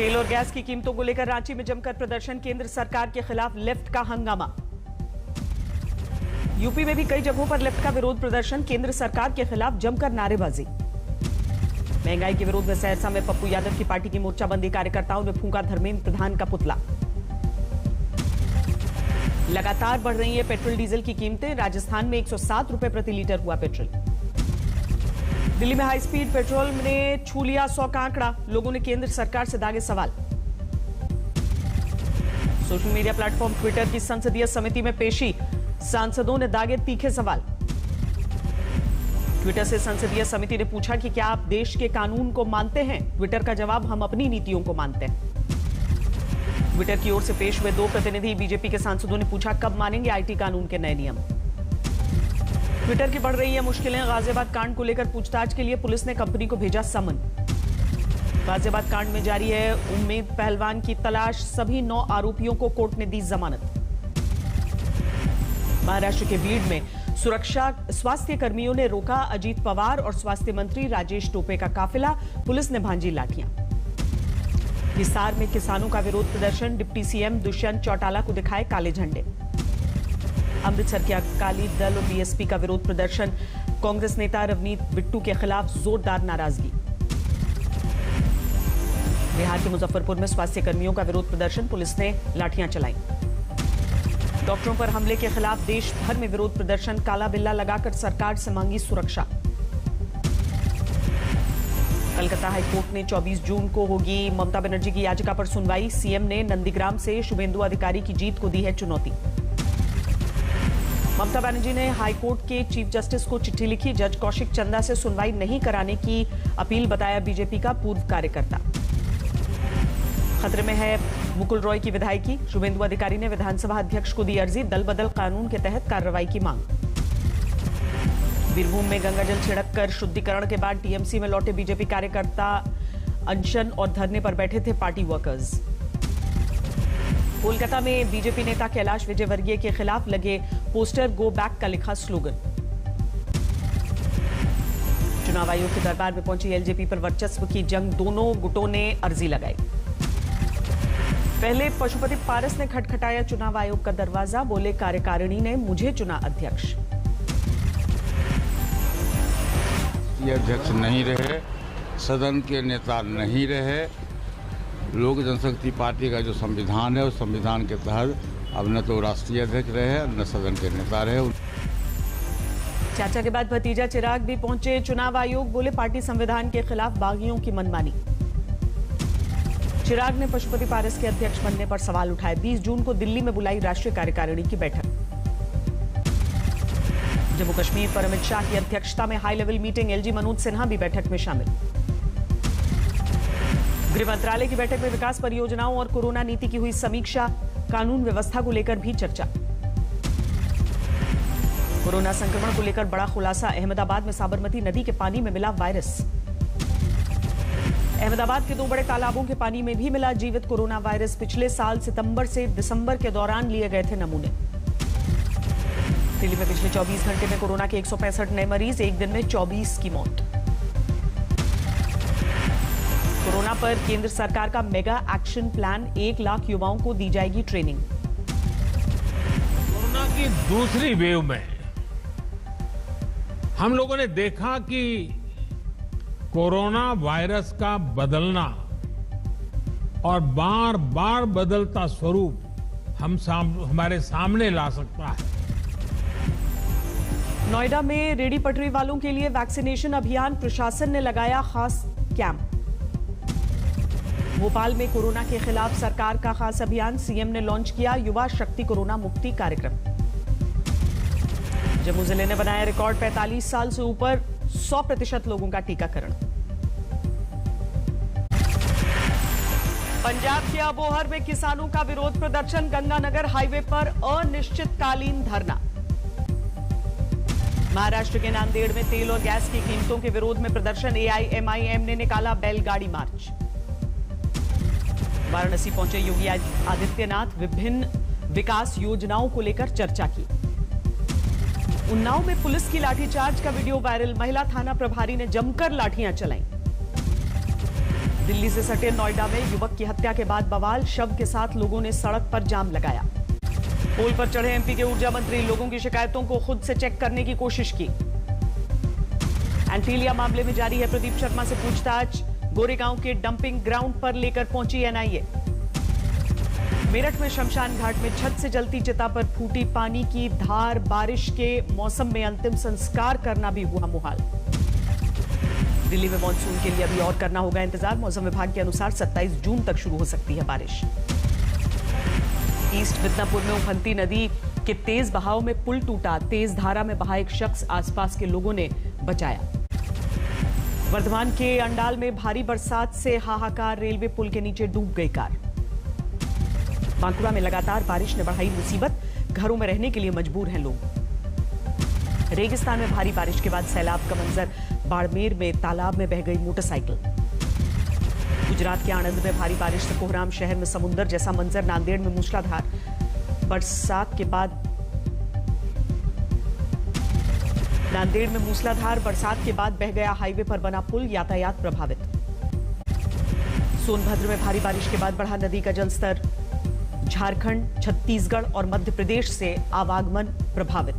तेल और गैस की कीमतों को लेकर रांची में जमकर प्रदर्शन, केंद्र सरकार के खिलाफ लेफ्ट का हंगामा। यूपी में भी कई जगहों पर लेफ्ट का विरोध प्रदर्शन, केंद्र सरकार के खिलाफ जमकर नारेबाजी। महंगाई के विरोध में सहरसा में पप्पू यादव की पार्टी की मोर्चाबंदी, कार्यकर्ताओं ने फूंका धर्मेंद्र प्रधान का पुतला। लगातार बढ़ रही है पेट्रोल डीजल की कीमतें, राजस्थान में 107 रुपए प्रति लीटर हुआ पेट्रोल। दिल्ली में हाई स्पीड पेट्रोल ने छू लिया 100 का आंकड़ा, लोगों ने केंद्र सरकार से दागे सवाल। सोशल मीडिया प्लेटफॉर्म ट्विटर की संसदीय समिति में पेशी, सांसदों ने दागे तीखे सवाल। ट्विटर से संसदीय समिति ने पूछा कि क्या आप देश के कानून को मानते हैं? ट्विटर का जवाब, हम अपनी नीतियों को मानते हैं। ट्विटर की ओर से पेश हुए 2 प्रतिनिधि बीजेपी के सांसदों ने पूछा, कब मानेंगे आईटी कानून के नए नियम? ट्विटर की बढ़ रही है मुश्किलें, गाजियाबाद कांड को लेकर पूछताछ के लिए पुलिस ने कंपनी को भेजा समन। गाजियाबाद कांड में जारी है उम्मीद पहलवान की तलाश, सभी 9 आरोपियों को कोर्ट ने दी जमानत। महाराष्ट्र के बीड में सुरक्षा स्वास्थ्य कर्मियों ने रोका अजीत पवार और स्वास्थ्य मंत्री राजेश टोपे का काफिला, पुलिस ने भांजी लाठियां। हिसार में किसानों का विरोध प्रदर्शन, डिप्टी सीएम दुष्यंत चौटाला को दिखाए काले झंडे। अमृतसर के अकाली दल और बीएसपी का विरोध प्रदर्शन, कांग्रेस नेता रवनीत बिट्टू के खिलाफ जोरदार नाराजगी। बिहार के मुजफ्फरपुर में स्वास्थ्य कर्मियों का विरोध प्रदर्शन, पुलिस ने लाठियां चलाई। डॉक्टरों पर हमले के खिलाफ देश भर में विरोध प्रदर्शन, काला बिल्ला लगाकर सरकार से मांगी सुरक्षा। कलकत्ता हाईकोर्ट ने 24 जून को होगी ममता बनर्जी की याचिका पर सुनवाई, सीएम ने नंदीग्राम से शुभेंदु अधिकारी की जीत को दी है चुनौती। ममता बनर्जी ने हाईकोर्ट के चीफ जस्टिस को चिट्ठी लिखी, जज कौशिक चंदा से सुनवाई नहीं कराने की अपील, बताया बीजेपी का पूर्व कार्यकर्ता। खतरे में है मुकुल रॉय की विधायकी, शुभेंदु अधिकारी ने विधानसभा अध्यक्ष को दी अर्जी, दल बदल कानून के तहत कार्रवाई की मांग। बीरभूम में गंगाजल छिड़क कर शुद्धिकरण के बाद टीएमसी में लौटे बीजेपी कार्यकर्ता, अनशन और धरने पर बैठे थे पार्टी वर्कर्स। कोलकाता में बीजेपी नेता कैलाश विजयवर्गीय के खिलाफ लगे पोस्टर, गो बैक का लिखा स्लोगन। चुनाव आयोग के दरबार में पहुंची एलजेपी पर वर्चस्व की जंग, दोनों गुटों ने अर्जी लगाई। पहले पशुपति पारस ने खटखटाया चुनाव आयोग का दरवाजा, बोले कार्यकारिणी ने मुझे चुना अध्यक्ष। ये अध्यक्ष नहीं रहे, सदन के नेता नहीं रहे, लोक जनशक्ति पार्टी का जो संविधान है उस संविधान के तहत अब न तो राष्ट्रीय अध्यक्ष रहे न सदन के नेता रहे। चाचा के बाद भतीजा चिराग भी पहुंचे चुनाव आयोग, बोले पार्टी संविधान के खिलाफ बागियों की मनमानी। चिराग ने पशुपति पारस के अध्यक्ष बनने पर सवाल उठाए। 20 जून को दिल्ली में बुलाई राष्ट्रीय कार्यकारिणी की बैठक। जम्मू कश्मीर पर अमित शाह की अध्यक्षता में high level meeting, LG Manoj Sinha भी बैठक में शामिल। गृह मंत्रालय की बैठक में विकास परियोजनाओं और कोरोना नीति की हुई समीक्षा, कानून व्यवस्था को लेकर भी चर्चा। कोरोना संक्रमण को लेकर बड़ा खुलासा, अहमदाबाद में साबरमती नदी के पानी में मिला वायरस। अहमदाबाद के 2 बड़े तालाबों के पानी में भी मिला जीवित कोरोना वायरस, पिछले साल सितंबर से दिसंबर के दौरान लिए गए थे नमूने। दिल्ली में पिछले 24 घंटे में कोरोना के 165 नए मरीज, एक दिन में 24 की मौत। कोरोना पर केंद्र सरकार का मेगा एक्शन प्लान, 1 लाख युवाओं को दी जाएगी ट्रेनिंग। कोरोना की दूसरी वेव में हम लोगों ने देखा कि कोरोना वायरस का बदलना और बार बार बदलता स्वरूप हमारे सामने ला सकता है। नोएडा में रेडी पटरी वालों के लिए वैक्सीनेशन अभियान, प्रशासन ने लगाया खास कैंप। भोपाल में कोरोना के खिलाफ सरकार का खास अभियान, सीएम ने लॉन्च किया युवा शक्ति कोरोना मुक्ति कार्यक्रम। जम्मू जिले ने बनाया रिकॉर्ड, 45 साल से ऊपर 100% लोगों का टीकाकरण। पंजाब के अबोहर में किसानों का विरोध प्रदर्शन, गंगानगर हाईवे पर अनिश्चितकालीन धरना। महाराष्ट्र के नांदेड़ में तेल और गैस की कीमतों के विरोध में प्रदर्शन, एआईएमआईएम ने निकाला बैलगाड़ी मार्च। वाराणसी पहुंचे योगी आदित्यनाथ, विभिन्न विकास योजनाओं को लेकर चर्चा की। उन्नाव में पुलिस की लाठीचार्ज का वीडियो वायरल, महिला थाना प्रभारी ने जमकर लाठियां चलाईं। दिल्ली से सटे नोएडा में युवक की हत्या के बाद बवाल, शव के साथ लोगों ने सड़क पर जाम लगाया। पोल पर चढ़े एमपी के ऊर्जा मंत्री लोगों की शिकायतों को खुद से चेक करने की कोशिश की। एंटीलिया मामले में जारी है प्रदीप शर्मा से पूछताछ, गोरेगांव के डंपिंग ग्राउंड पर लेकर पहुंची एनआईए। मेरठ में शमशान घाट में छत से जलती चिता पर फूटी पानी की धार, बारिश के मौसम में अंतिम संस्कार करना भी हुआ मुहाल। दिल्ली में मानसून के लिए अभी और करना होगा इंतजार, मौसम विभाग के अनुसार 27 जून तक शुरू हो सकती है बारिश। ईस्ट मिदनापुर में उफनती नदी के तेज बहाव में पुल टूटा, तेज धारा में बहा एक शख्स, आसपास के लोगों ने बचाया। वर्धमान के अंडाल में भारी बरसात से हाहाकार, रेलवे पुल के नीचे डूब गई कार। बांकुड़ा में लगातार बारिश ने बढ़ाई मुसीबत, घरों में रहने के लिए मजबूर हैं लोग। रेगिस्तान में भारी बारिश के बाद सैलाब का मंजर, बाड़मेर में तालाब में बह गई मोटरसाइकिल। गुजरात के आणंद में भारी बारिश से कोहराम शहर में समुद्र जैसा मंजर, नांदेड़ में मूसलाधार बरसात के बाद बह गया हाईवे पर बना पुल, यातायात प्रभावित। सोनभद्र में भारी बारिश के बाद बढ़ा नदी का जलस्तर, झारखंड, छत्तीसगढ़ और मध्य प्रदेश से आवागमन प्रभावित।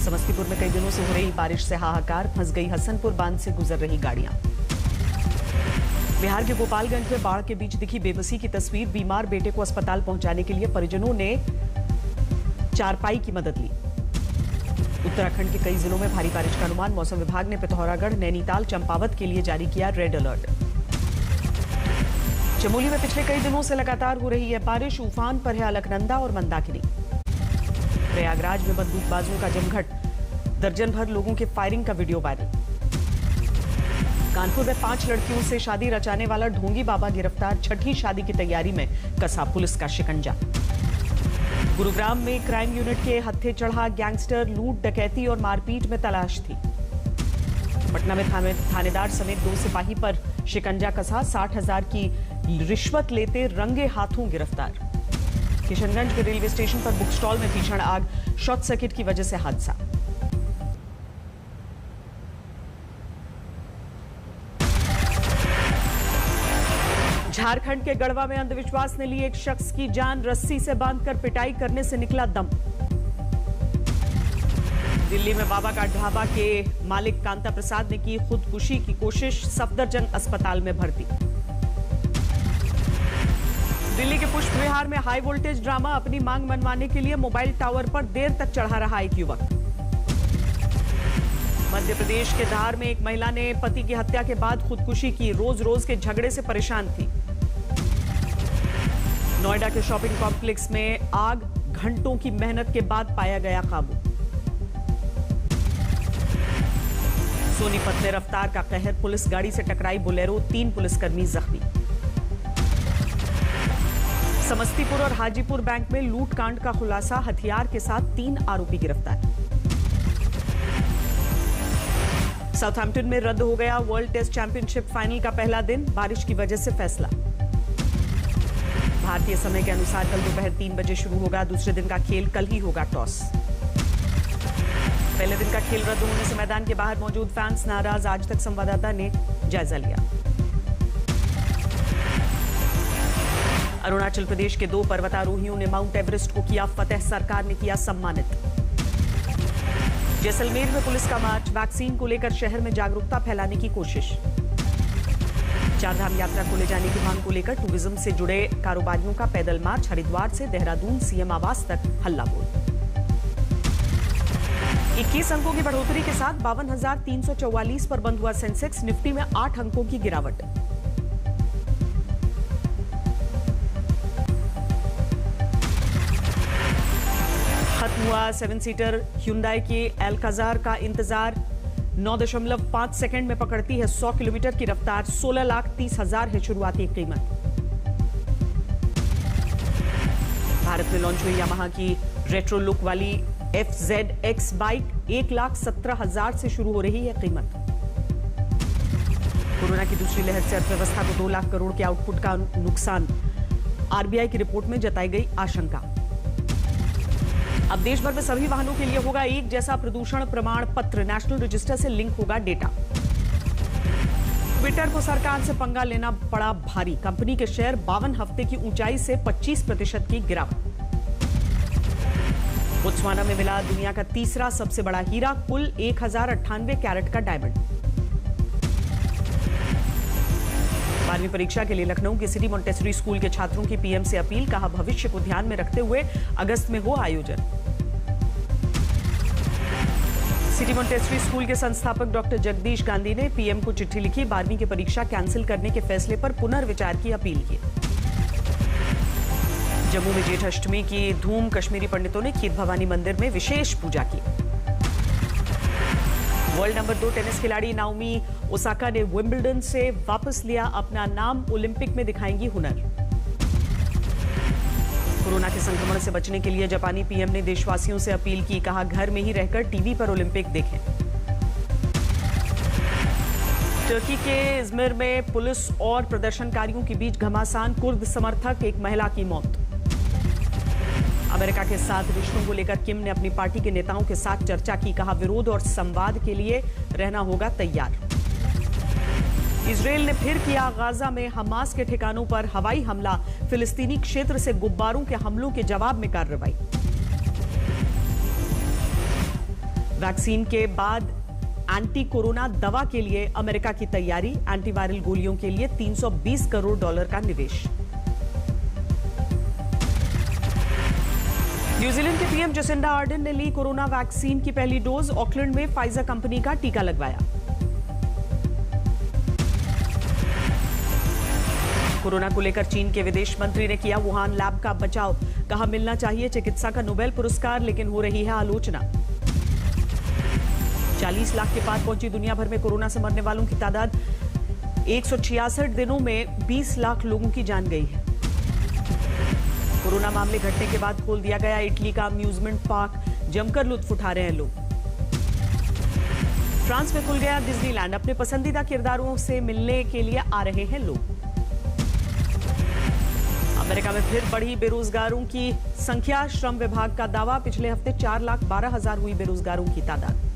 समस्तीपुर में कई दिनों से हो रही बारिश से हाहाकार, फंस गई हसनपुर बांध से गुजर रही गाड़ियां। बिहार के गोपालगंज में बाढ़ के बीच दिखी बेबसी की तस्वीर, बीमार बेटे को अस्पताल पहुंचाने के लिए परिजनों ने चारपाई की मदद ली। उत्तराखंड के कई जिलों में भारी बारिश का अनुमान, मौसम विभाग ने पिथौरागढ़, नैनीताल, चंपावत के लिए जारी किया रेड अलर्ट। चमोली में पिछले कई दिनों से लगातार हो रही है बारिश, उफान पर है अलकनंदा और मंदाकिनी। प्रयागराज में बंदूकबाजों का जमघट, दर्जन भर लोगों के फायरिंग का वीडियो वायरल। कानपुर में 5 लड़कियों से शादी रचाने वाला ढोंगी बाबा गिरफ्तार, छठी शादी की तैयारी में कसा पुलिस का शिकंजा। गुरुग्राम में क्राइम यूनिट के हत्थे चढ़ा गैंगस्टर, लूट, डकैती और मारपीट में तलाश थी। पटना में थानेदार समेत 2 सिपाही पर शिकंजा कसा, 60,000 की रिश्वत लेते रंगे हाथों गिरफ्तार। किशनगंज के रेलवे स्टेशन पर बुक स्टॉल में भीषण आग, शॉर्ट सर्किट की वजह से हादसा। झारखंड के गढ़वा में अंधविश्वास ने ली एक शख्स की जान, रस्सी से बांधकर पिटाई करने से निकला दम। दिल्ली में बाबा का ढाबा के मालिक कांता प्रसाद ने की खुदकुशी की कोशिश, सफदरजंग अस्पताल में भर्ती। दिल्ली के पुष्प विहार में हाई वोल्टेज ड्रामा, अपनी मांग मनवाने के लिए मोबाइल टावर पर देर तक चढ़ा रहा एक युवक। मध्य प्रदेश के धार में एक महिला ने पति की हत्या के बाद खुदकुशी की, रोज रोज के झगड़े से परेशान थी। नोएडा के शॉपिंग कॉम्प्लेक्स में आग, घंटों की मेहनत के बाद पाया गया काबू। सोनीपत में रफ्तार का कहर, पुलिस गाड़ी से टकराई बोलेरो, 3 पुलिसकर्मी जख्मी। समस्तीपुर और हाजीपुर बैंक में लूटकांड का खुलासा, हथियार के साथ 3 आरोपी गिरफ्तार। साउथहैम्पटन में रद्द हो गया वर्ल्ड टेस्ट चैंपियनशिप फाइनल का पहला दिन, बारिश की वजह से फैसला। भारतीय समय के अनुसार कल दोपहर 3 बजे शुरू होगा दूसरे दिन का खेल, कल ही होगा टॉस। पहले दिन का खेल रद्द होने से मैदान के बाहर मौजूद फैंस नाराज, आज तक संवाददाता ने जायजा लिया। अरुणाचल प्रदेश के 2 पर्वतारोहियों ने माउंट एवरेस्ट को किया फतेह, सरकार ने किया सम्मानित। जैसलमेर में पुलिस का मार्च, वैक्सीन को लेकर शहर में जागरूकता फैलाने की कोशिश। चारधाम यात्रा को ले जाने की मांग को लेकर टूरिज्म से जुड़े कारोबारियों का पैदल मार्च, हरिद्वार से देहरादून सीएम आवास तक हल्ला बोल। 21 अंकों की बढ़ोतरी के साथ 52,344 पर बंद हुआ सेंसेक्स, निफ्टी में 8 अंकों की गिरावट। खत्म हुआ 7 सीटर ह्युंडई के एल्काजार का इंतजार, 9.5 सेकंड में पकड़ती है 100 किलोमीटर की रफ्तार, 16,30,000 है शुरुआती कीमत। भारत में लॉन्च हुई यामाहा की रेट्रो लुक वाली FZX बाइक, 1,17,000 से शुरू हो रही है कीमत। कोरोना की दूसरी लहर से अर्थव्यवस्था को 2 लाख करोड़ के आउटपुट का नुकसान, आरबीआई की रिपोर्ट में जताई गई आशंका। अब देश भर में सभी वाहनों के लिए होगा एक जैसा प्रदूषण प्रमाण पत्र, नेशनल रजिस्टर से लिंक होगा डेटा। ट्विटर को सरकार से पंगा लेना पड़ा भारी। कंपनी के शेयर 52 हफ्ते की ऊंचाई से 25% की गिरावट। बोत्सवाना में मिला दुनिया का तीसरा सबसे बड़ा हीरा, कुल 1098 कैरेट का डायमंड। 12वीं परीक्षा के लिए लखनऊ के सिटी मोंटेसरी स्कूल के छात्रों की पीएम से अपील, कहा भविष्य को ध्यान में रखते हुए अगस्त में हो आयोजन। सिटी मोंटेसरी स्कूल के संस्थापक डॉक्टर जगदीश गांधी ने पीएम को चिट्ठी लिखी, 12वीं की परीक्षा कैंसिल करने के फैसले पर पुनर्विचार की अपील की। जम्मू में जेठ अष्टमी की धूम, कश्मीरी पंडितों ने खीर भवानी मंदिर में विशेष पूजा की। वर्ल्ड नंबर 2 टेनिस खिलाड़ी नाओमी ओसाका ने विंबलडन से वापस लिया अपना नाम, ओलंपिक में दिखाएंगी हुनर। कोरोना के संक्रमण से बचने के लिए जापानी पीएम ने देशवासियों से अपील की, कहा घर में ही रहकर टीवी पर ओलंपिक देखें। टर्की के इज़मिर में पुलिस और प्रदर्शनकारियों के बीच घमासान, कुर्द समर्थक, एक महिला की मौत। अमेरिका के साथ रिश्तों को लेकर किम ने अपनी पार्टी के नेताओं के साथ चर्चा की, कहा विरोध और संवाद के लिए रहना होगा तैयार। इजरायल ने फिर किया गाजा में हमास के ठिकानों पर हवाई हमला, फिलिस्तीनी क्षेत्र से गुब्बारों के हमलों के जवाब में कार्रवाई। वैक्सीन के बाद एंटी कोरोना दवा के लिए अमेरिका की तैयारी, एंटीवायरल गोलियों के लिए $320 करोड़ का निवेश। न्यूजीलैंड के पीएम जसिंडा आर्डन ने ली कोरोना वैक्सीन की पहली डोज, ऑकलैंड में फाइजर कंपनी का टीका लगवाया। कोरोना को लेकर चीन के विदेश मंत्री ने किया वुहान लैब का बचाव, कहा मिलना चाहिए चिकित्सा का नोबेल पुरस्कार, लेकिन हो रही है आलोचना। 40 लाख के पार पहुंची दुनिया भर में कोरोना से मरने वालों की तादाद, 166 दिनों में 20 लाख लोगों की जान गई है। कोरोना मामले घटने के बाद खोल दिया गया इटली का अम्यूजमेंट पार्क, जमकर लुत्फ उठा रहे हैं लोग। फ्रांस में खुल गया डिज्नीलैंड, अपने पसंदीदा किरदारों से मिलने के लिए आ रहे हैं लोग। अमेरिका में फिर बढ़ी बेरोजगारों की संख्या, श्रम विभाग का दावा, पिछले हफ्ते 4,12,000 हुई बेरोजगारों की तादाद।